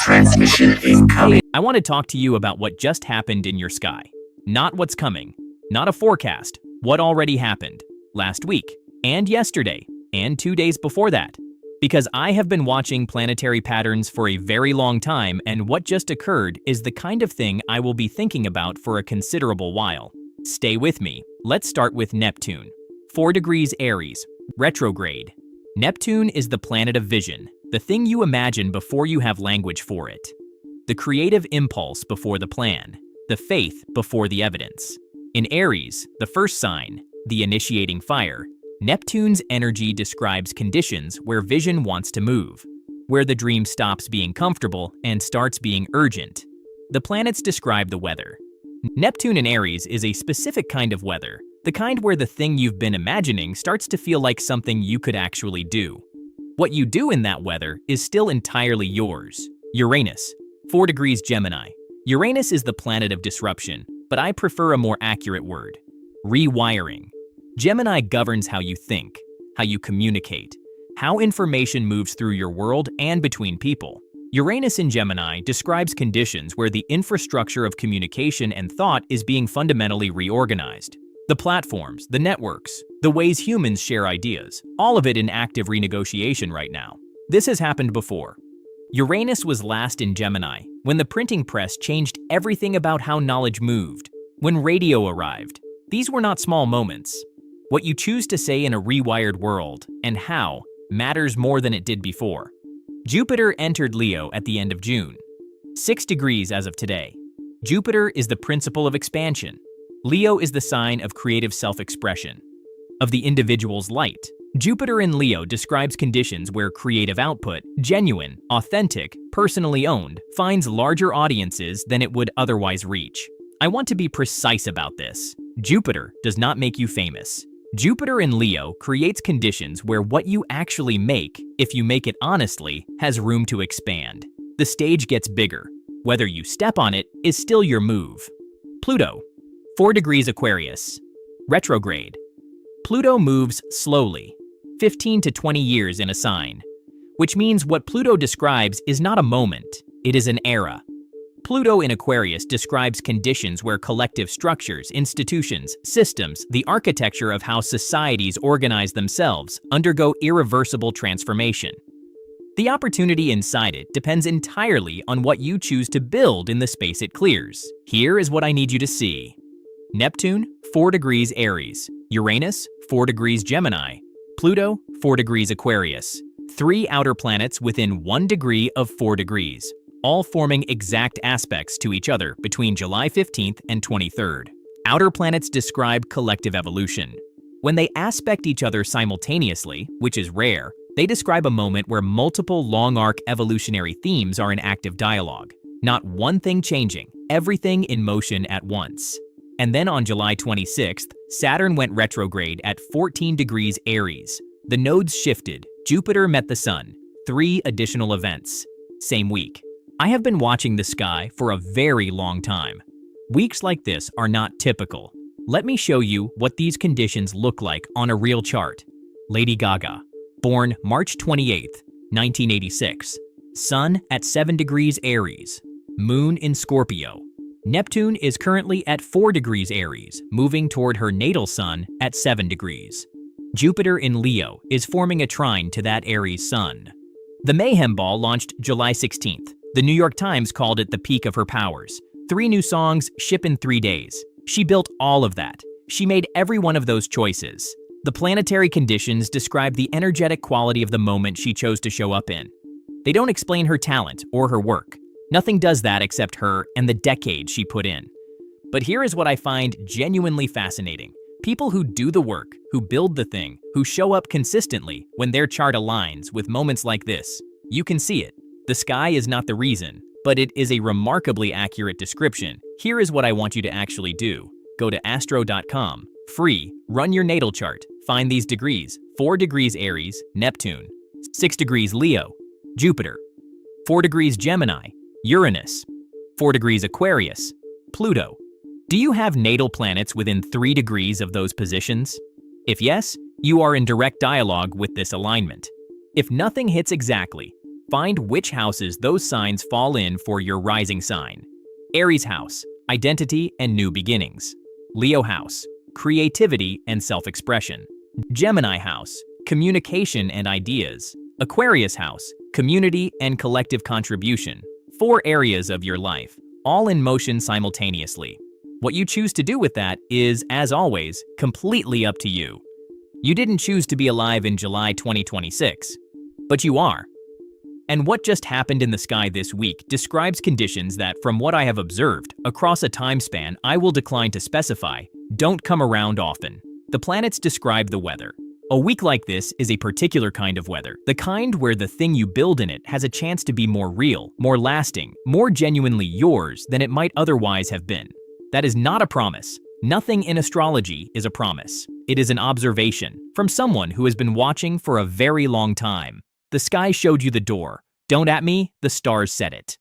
Transmission incoming. I want to talk to you about what just happened in your sky. Not what's coming, not a forecast, what already happened last week, and yesterday, and 2 days before that. Because I have been watching planetary patterns for a very long time, and what just occurred is the kind of thing I will be thinking about for a considerable while. Stay with me. Let's start with Neptune. 4 degrees Aries, retrograde. Neptune is the planet of vision, the thing you imagine before you have language for it. The creative impulse before the plan, the faith before the evidence. In Aries, the first sign, the initiating fire, Neptune's energy describes conditions where vision wants to move, where the dream stops being comfortable and starts being urgent. The planets describe the weather. Neptune in Aries is a specific kind of weather, the kind where the thing you've been imagining starts to feel like something you could actually do. What you do in that weather is still entirely yours. Uranus, 4 degrees Gemini. Uranus is the planet of disruption, but I prefer a more accurate word: rewiring. Gemini governs how you think, how you communicate, how information moves through your world and between people. Uranus in Gemini describes conditions where the infrastructure of communication and thought is being fundamentally reorganized. The platforms, the networks, the ways humans share ideas, all of it in active renegotiation right now. This has happened before. Uranus was last in Gemini when the printing press changed everything about how knowledge moved, when radio arrived. These were not small moments. What you choose to say in a rewired world, and how, matters more than it did before. Jupiter entered Leo at the end of June. 6 degrees as of today. Jupiter is the principle of expansion. Leo is the sign of creative self-expression, of the individual's light. Jupiter in Leo describes conditions where creative output, genuine, authentic, personally owned, finds larger audiences than it would otherwise reach. I want to be precise about this. Jupiter does not make you famous. Jupiter in Leo creates conditions where what you actually make, if you make it honestly, has room to expand. The stage gets bigger. Whether you step on it is still your move. Pluto, 4 degrees Aquarius, retrograde. Pluto moves slowly, 15 to 20 years in a sign, which means what Pluto describes is not a moment, it is an era. Pluto in Aquarius describes conditions where collective structures, institutions, systems, the architecture of how societies organize themselves undergo irreversible transformation. The opportunity inside it depends entirely on what you choose to build in the space it clears. Here is what I need you to see. Neptune, 4 degrees Aries. Uranus, 4 degrees Gemini. Pluto, 4 degrees Aquarius. 3 outer planets within 1 degree of 4 degrees, all forming exact aspects to each other between July 15th and 23rd. Outer planets describe collective evolution. When they aspect each other simultaneously, which is rare, they describe a moment where multiple long-arc evolutionary themes are in active dialogue. Not one thing changing, everything in motion at once. And then on July 26th, Saturn went retrograde at 14 degrees Aries. The nodes shifted, Jupiter met the Sun. 3 additional events. Same week. I have been watching the sky for a very long time. Weeks like this are not typical. Let me show you what these conditions look like on a real chart. Lady Gaga, born March 28th, 1986. Sun at 7 degrees Aries. Moon in Scorpio. Neptune is currently at 4 degrees Aries, moving toward her natal sun at 7 degrees. Jupiter in Leo is forming a trine to that Aries Sun. The MAYHEM Ball launched July 16th. The New York Times called it the peak of her powers. 3 new songs, ship in 3 days. She built all of that. She made every one of those choices. The planetary conditions describe the energetic quality of the moment she chose to show up in. They don't explain her talent or her work. Nothing does that except her and the decades she put in. But here is what I find genuinely fascinating. People who do the work, who build the thing, who show up consistently when their chart aligns with moments like this. You can see it. The sky is not the reason, but it is a remarkably accurate description. Here is what I want you to actually do. Go to astro.com, free, run your natal chart, find these degrees. 4 degrees Aries, Neptune. 6 degrees Leo, Jupiter. 4 degrees Gemini, Uranus. 4 degrees Aquarius, Pluto. Do you have natal planets within 3 degrees of those positions? If yes, you are in direct dialogue with this alignment. If nothing hits exactly, Find which houses those signs fall in for your rising sign. Aries house, identity and new beginnings. Leo house, creativity and self-expression. Gemini house, communication and ideas. Aquarius house, community and collective contribution. 4 areas of your life, all in motion simultaneously. What you choose to do with that is, as always, completely up to you. You didn't choose to be alive in July 2026, but you are. And what just happened in the sky this week describes conditions that, from what I have observed, across a time span I will decline to specify, don't come around often. The planets describe the weather. A week like this is a particular kind of weather, the kind where the thing you build in it has a chance to be more real, more lasting, more genuinely yours than it might otherwise have been. That is not a promise. Nothing in astrology is a promise. It is an observation from someone who has been watching for a very long time. The sky showed you the door. Don't at me, the stars said it.